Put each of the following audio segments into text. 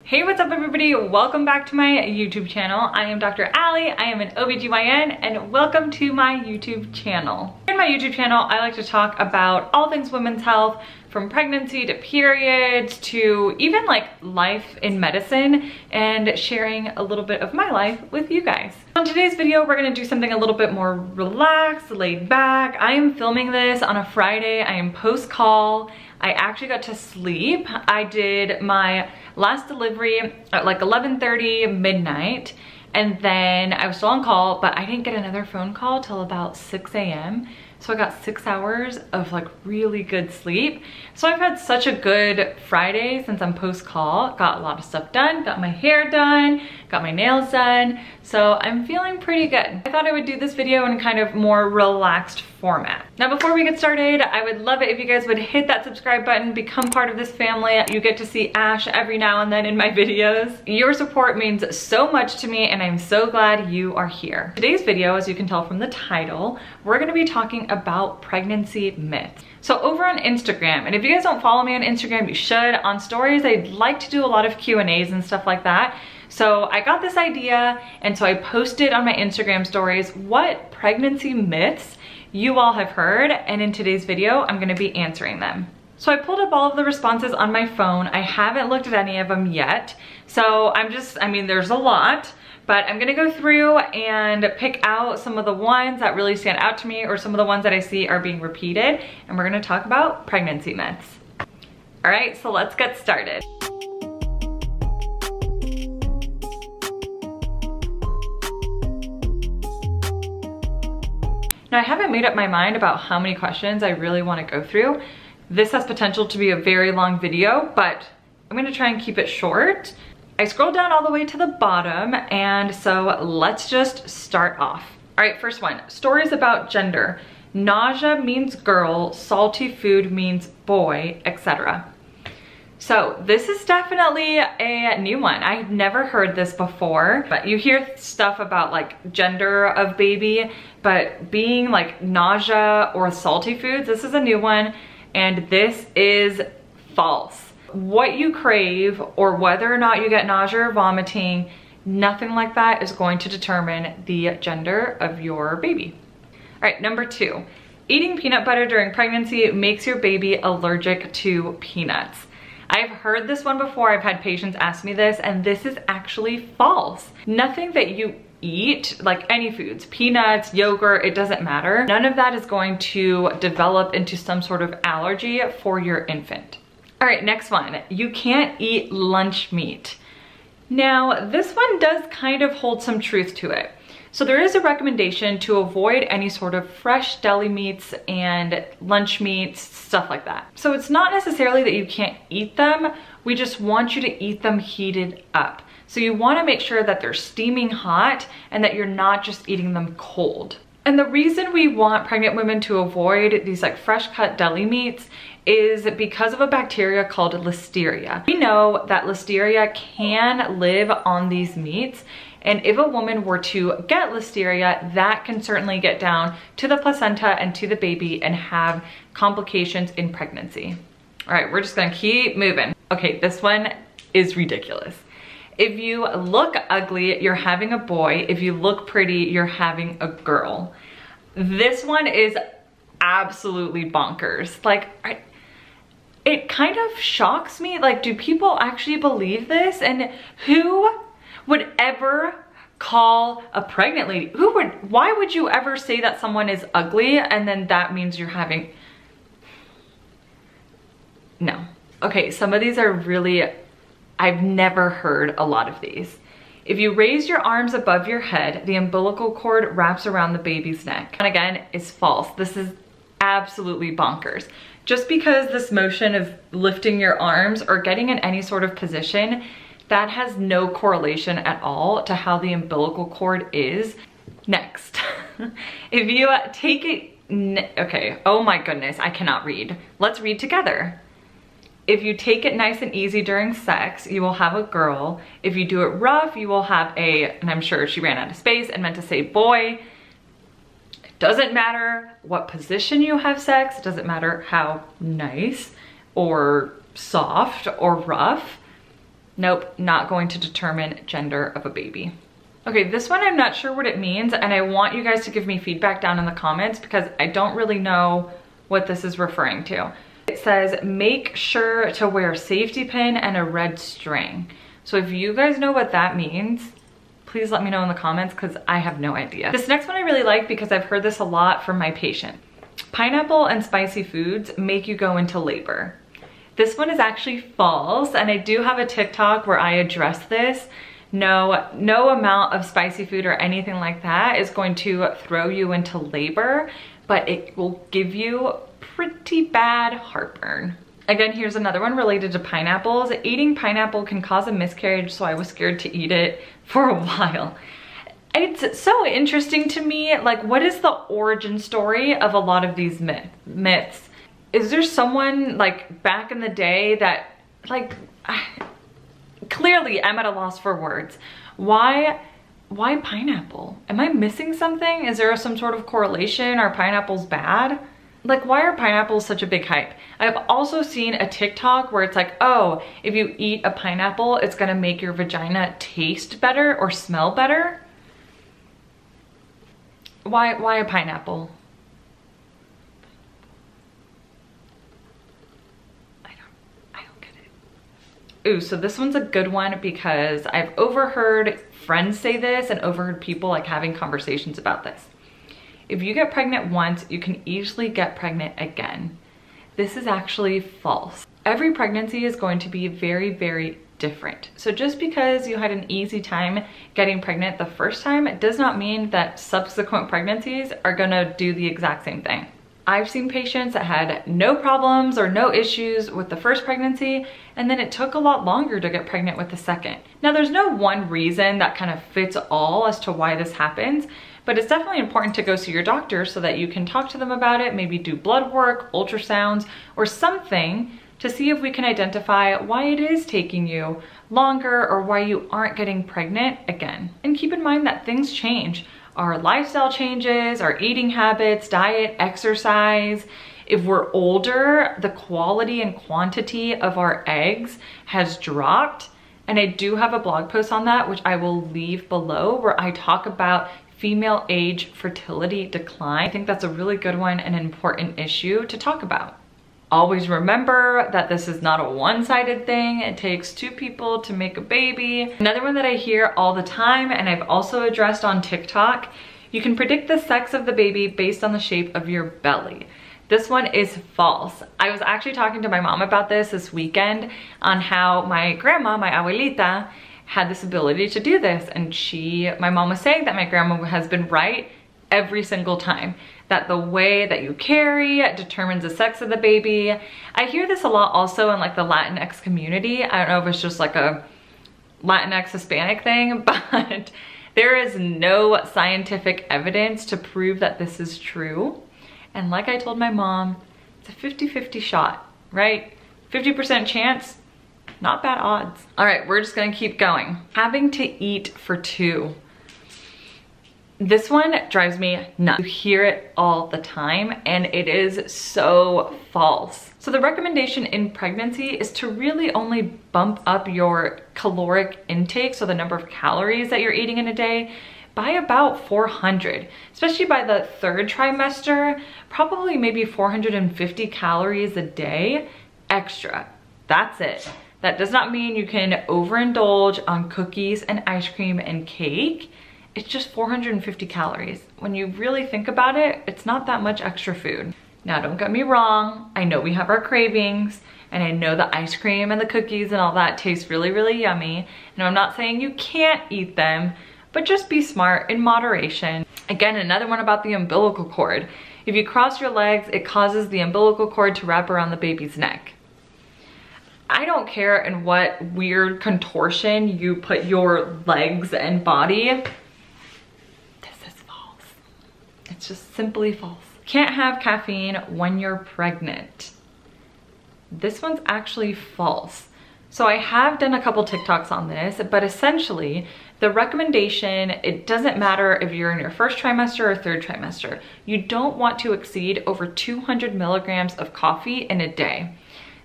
Hey, what's up everybody? Welcome back to my YouTube channel. I am Dr. Allie, I am an OBGYN, and welcome to my YouTube channel. In my YouTube channel, I like to talk about all things women's health, from pregnancy to periods to even like life in medicine, and sharing a little bit of my life with you guys. On today's video, we're gonna do something a little bit more relaxed, laid back. I am filming this on a Friday. I am post-call. I actually got to sleep. I did my last delivery at like 11:30 midnight, and then I was still on call, but I didn't get another phone call till about 6 a.m. So I got 6 hours of like really good sleep. So I've had such a good Friday since I'm post-call. Got a lot of stuff done, got my hair done, got my nails done. So I'm feeling pretty good. I thought I would do this video in kind of more relaxed format. Now, before we get started, I would love it if you guys would hit that subscribe button, become part of this family. You get to see Ash every now and then in my videos. Your support means so much to me, and I'm so glad you are here. Today's video, as you can tell from the title, we're gonna be talking about pregnancy myths. So over on Instagram, and if you guys don't follow me on Instagram, you should. On stories, I'd like to do a lot of Q&As and stuff like that. So I got this idea, and so I posted on my Instagram stories what pregnancy myths you all have heard, and in today's video, I'm gonna be answering them. So I pulled up all of the responses on my phone. I haven't looked at any of them yet. So I mean, there's a lot, but I'm gonna go through and pick out some of the ones that really stand out to me, or some of the ones that I see are being repeated, and we're gonna talk about pregnancy myths. All right, so let's get started. Now, I haven't made up my mind about how many questions I really want to go through. This has potential to be a very long video, but I'm gonna try and keep it short. I scrolled down all the way to the bottom, and so let's just start off. All right, first one, stories about gender. Nausea means girl, salty food means boy, etc. So this is definitely a new one. I've never heard this before, but you hear stuff about like gender of baby, but being like nausea or salty foods, this is a new one, and this is false. What you crave, or whether or not you get nausea or vomiting, nothing like that is going to determine the gender of your baby. All right, number 2, eating peanut butter during pregnancy makes your baby allergic to peanuts. I've heard this one before. I've had patients ask me this, and this is actually false. Nothing that you eat, like any foods, peanuts, yogurt, it doesn't matter. None of that is going to develop into some sort of allergy for your infant. All right, next one. You can't eat lunch meat. Now, this one does kind of hold some truth to it. So there is a recommendation to avoid any sort of fresh deli meats and lunch meats, stuff like that. So it's not necessarily that you can't eat them, we just want you to eat them heated up. So you wanna make sure that they're steaming hot and that you're not just eating them cold. And the reason we want pregnant women to avoid these like fresh cut deli meats is because of a bacteria called listeria. We know that listeria can live on these meats, and if a woman were to get listeria, that can certainly get down to the placenta and to the baby and have complications in pregnancy. All right, we're just gonna keep moving. Okay, this one is ridiculous. If you look ugly, you're having a boy. If you look pretty, you're having a girl. This one is absolutely bonkers. Like, it kind of shocks me. Like, do people actually believe this? And who would ever call a pregnant lady? Why would you ever say that someone is ugly and then that means you're having, no. Okay, some of these are really, I've never heard a lot of these. If you raise your arms above your head, the umbilical cord wraps around the baby's neck. And again, it's false. This is absolutely bonkers. Just because this motion of lifting your arms or getting in any sort of position, that has no correlation at all to how the umbilical cord is. Next, if you take it, okay, oh my goodness, I cannot read. Let's read together. If you take it nice and easy during sex, you will have a girl. If you do it rough, you will have and I'm sure she ran out of space and meant to say boy. It doesn't matter what position you have sex. It doesn't matter how nice or soft or rough. Nope, not going to determine gender of a baby. Okay, this one I'm not sure what it means, and I want you guys to give me feedback down in the comments because I don't really know what this is referring to. It says, make sure to wear a safety pin and a red string. So if you guys know what that means, please let me know in the comments because I have no idea. This next one I really like because I've heard this a lot from my patient. Pineapple and spicy foods make you go into labor. This one is actually false, and I do have a TikTok where I address this. No amount of spicy food or anything like that is going to throw you into labor, but it will give you pretty bad heartburn. Again, here's another one related to pineapples. Eating pineapple can cause a miscarriage, so I was scared to eat it for a while. It's so interesting to me, like, what is the origin story of a lot of these myths? Is there someone like back in the day that, like, clearly I'm at a loss for words. Why pineapple? Am I missing something? Is there some sort of correlation? Are pineapples bad? Like, why are pineapples such a big hype? I've also seen a TikTok where it's like, oh, if you eat a pineapple, it's gonna make your vagina taste better or smell better. Why a pineapple? I don't get it. Ooh, so this one's a good one because I've overheard friends say this and overheard people like having conversations about this. If you get pregnant once, you can easily get pregnant again. This is actually false. Every pregnancy is going to be very, very different. So just because you had an easy time getting pregnant the first time, it does not mean that subsequent pregnancies are gonna do the exact same thing. I've seen patients that had no problems or no issues with the first pregnancy, and then it took a lot longer to get pregnant with the second. Now, there's no one reason that kind of fits all as to why this happens, but it's definitely important to go see your doctor so that you can talk to them about it, maybe do blood work, ultrasounds, or something to see if we can identify why it is taking you longer or why you aren't getting pregnant again. And keep in mind that things change. Our lifestyle changes, our eating habits, diet, exercise. If we're older, the quality and quantity of our eggs has dropped. And I do have a blog post on that, which I will leave below, where I talk about female age fertility decline. I think that's a really good one and an important issue to talk about. Always remember that this is not a one-sided thing. It takes two people to make a baby. Another one that I hear all the time, and I've also addressed on TikTok, you can predict the sex of the baby based on the shape of your belly. This one is false. I was actually talking to my mom about this weekend on how my grandma, my abuelita, had this ability to do this. And my mom was saying that my grandma has been right every single time, that the way that you carry determines the sex of the baby. I hear this a lot also in like the Latinx community. I don't know if it's just like a Latinx Hispanic thing, but there is no scientific evidence to prove that this is true. And like I told my mom, it's a 50-50 shot, right? 50% chance, not bad odds. All right, we're just gonna keep going. Having to eat for two. This one drives me nuts. You hear it all the time, and it is so false. So the recommendation in pregnancy is to really only bump up your caloric intake, so the number of calories that you're eating in a day, by about 400. Especially by the third trimester, probably maybe 450 calories a day extra. That's it. That does not mean you can overindulge on cookies and ice cream and cake. It's just 450 calories. When you really think about it, it's not that much extra food. Now, don't get me wrong. I know we have our cravings, and I know the ice cream and the cookies and all that taste really, really yummy. And I'm not saying you can't eat them, but just be smart in moderation. Again, another one about the umbilical cord. If you cross your legs, it causes the umbilical cord to wrap around the baby's neck. I don't care in what weird contortion you put your legs and body. It's just simply false. Can't have caffeine when you're pregnant. This one's actually false. So I have done a couple TikToks on this, but essentially the recommendation, it doesn't matter if you're in your first trimester or third trimester. You don't want to exceed over 200 milligrams of coffee in a day.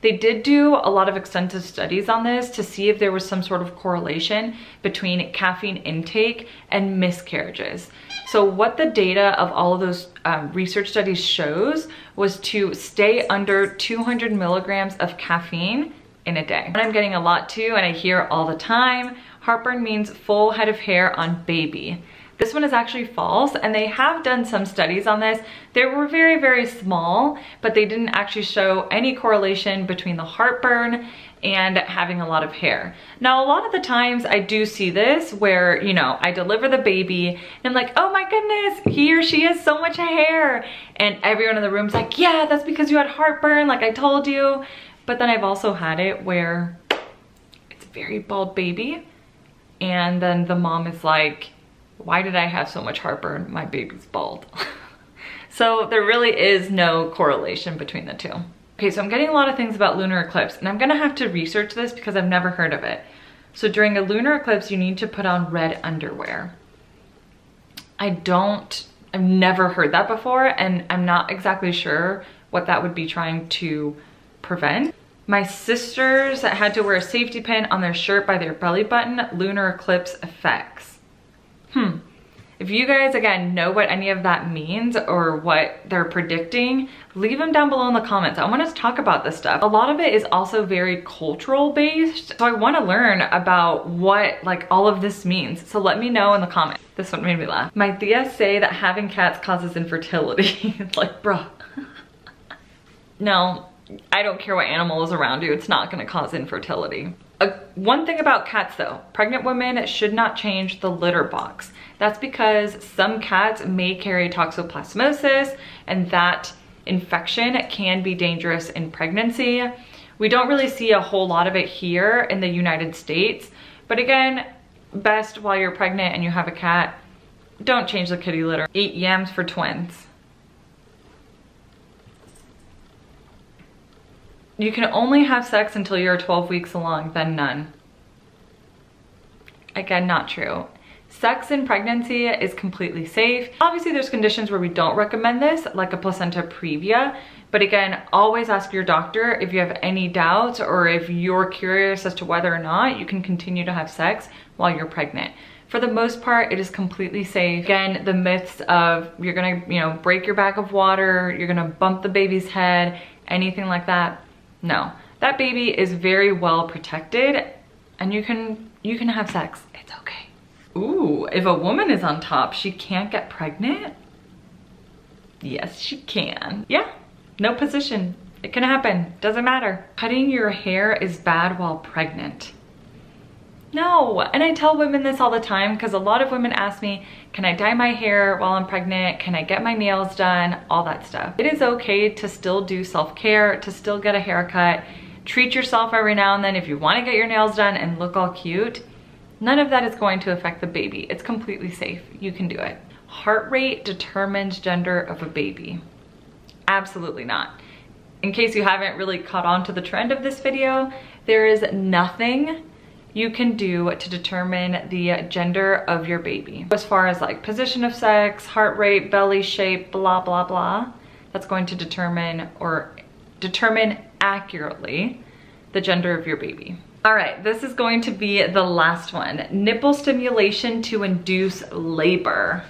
They did do a lot of extensive studies on this to see if there was some sort of correlation between caffeine intake and miscarriages. So what the data of all of those research studies shows was to stay under 200 milligrams of caffeine in a day. And I'm getting a lot too, and I hear all the time, heartburn means full head of hair on baby. This one is actually false, and they have done some studies on this. They were very, very small, but they didn't actually show any correlation between the heartburn and having a lot of hair. Now, a lot of the times I do see this where, you know, I deliver the baby and I'm like, oh my goodness, he or she has so much hair. And everyone in the room's like, yeah, that's because you had heartburn, like I told you. But then I've also had it where it's a very bald baby. And then the mom is like, why did I have so much heartburn? My baby's bald. So there really is no correlation between the two. Okay, so I'm getting a lot of things about lunar eclipse, and I'm gonna have to research this because I've never heard of it. So during a lunar eclipse, you need to put on red underwear. I've never heard that before, and I'm not exactly sure what that would be trying to prevent. My sisters had to wear a safety pin on their shirt by their belly button, lunar eclipse effects. If you guys, again, know what any of that means or what they're predicting, leave them down below in the comments. I want us to talk about this stuff. A lot of it is also very cultural based. So I want to learn about what like all of this means. So let me know in the comments. This one made me laugh. My tias say that having cats causes infertility. It's like, bruh. No, I don't care what animal is around you. It's not going to cause infertility. One thing about cats though, pregnant women should not change the litter box. That's because some cats may carry toxoplasmosis, and that infection can be dangerous in pregnancy. We don't really see a whole lot of it here in the United States, but again, best while you're pregnant and you have a cat, don't change the kitty litter. Eat yams for twins. You can only have sex until you're 12 weeks along, then none. Again, not true. Sex in pregnancy is completely safe. Obviously, there's conditions where we don't recommend this, like a placenta previa. But again, always ask your doctor if you have any doubts or if you're curious as to whether or not you can continue to have sex while you're pregnant. For the most part, it is completely safe. Again, the myths of you're gonna, break your bag of water, you're gonna bump the baby's head, anything like that. No, that baby is very well protected, and you can have sex. It's okay. Ooh, if a woman is on top, she can't get pregnant? Yes, she can. Yeah, no position. It can happen, doesn't matter. Cutting your hair is bad while pregnant. No, and I tell women this all the time because a lot of women ask me, can I dye my hair while I'm pregnant? Can I get my nails done? All that stuff. It is okay to still do self-care, to still get a haircut, treat yourself every now and then if you want to get your nails done and look all cute. None of that is going to affect the baby. It's completely safe. You can do it. Heart rate determines gender of a baby. Absolutely not. In case you haven't really caught on to the trend of this video, there is nothing you can do to determine the gender of your baby. As far as like position of sex, heart rate, belly shape, blah, blah, blah, that's going to determine accurately the gender of your baby. All right, this is going to be the last one. Nipple stimulation to induce labor.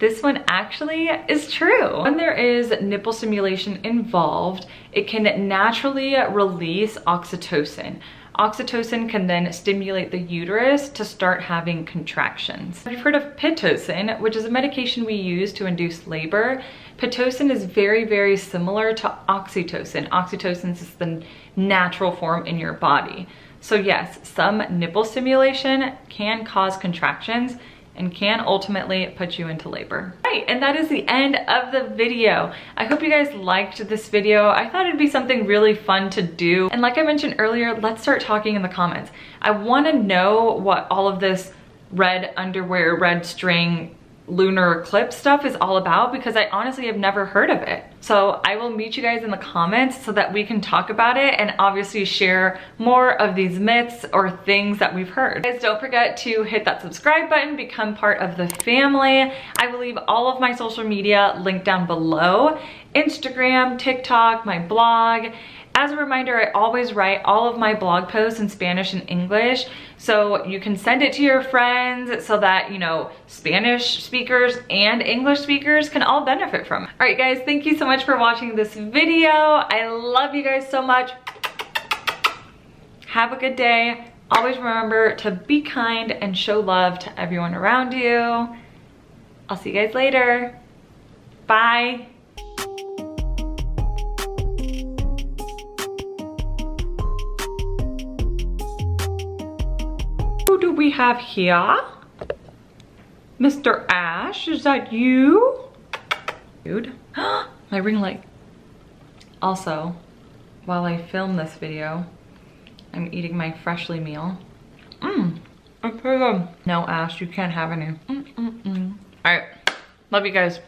This one actually is true. When there is nipple stimulation involved, it can naturally release oxytocin. Oxytocin can then stimulate the uterus to start having contractions. You've heard of Pitocin, which is a medication we use to induce labor. Pitocin is very, very similar to oxytocin. Oxytocin is the natural form in your body. So yes, some nipple stimulation can cause contractions and can ultimately put you into labor. Right, and that is the end of the video. I hope you guys liked this video. I thought it'd be something really fun to do. And like I mentioned earlier, let's start talking in the comments. I wanna know what all of this red underwear, red string lunar eclipse stuff is all about, because I honestly have never heard of it. So I will meet you guys in the comments so that we can talk about it and obviously share more of these myths or things that we've heard. Guys, don't forget to hit that subscribe button, become part of the family. I will leave all of my social media linked down below. Instagram, TikTok, my blog. As a reminder, I always write all of my blog posts in Spanish and English, so you can send it to your friends so that, you know, Spanish speakers and English speakers can all benefit from it. All right, guys, thank you so much for watching this video. I love you guys so much. Have a good day. Always remember to be kind and show love to everyone around you. I'll see you guys later. Bye. Who do we have here? Mr. Ash, is that you? Dude, my ring light. Also, while I film this video, I'm eating my Freshly meal. Okay, good. No, Ash, you can't have any. All right, love you guys.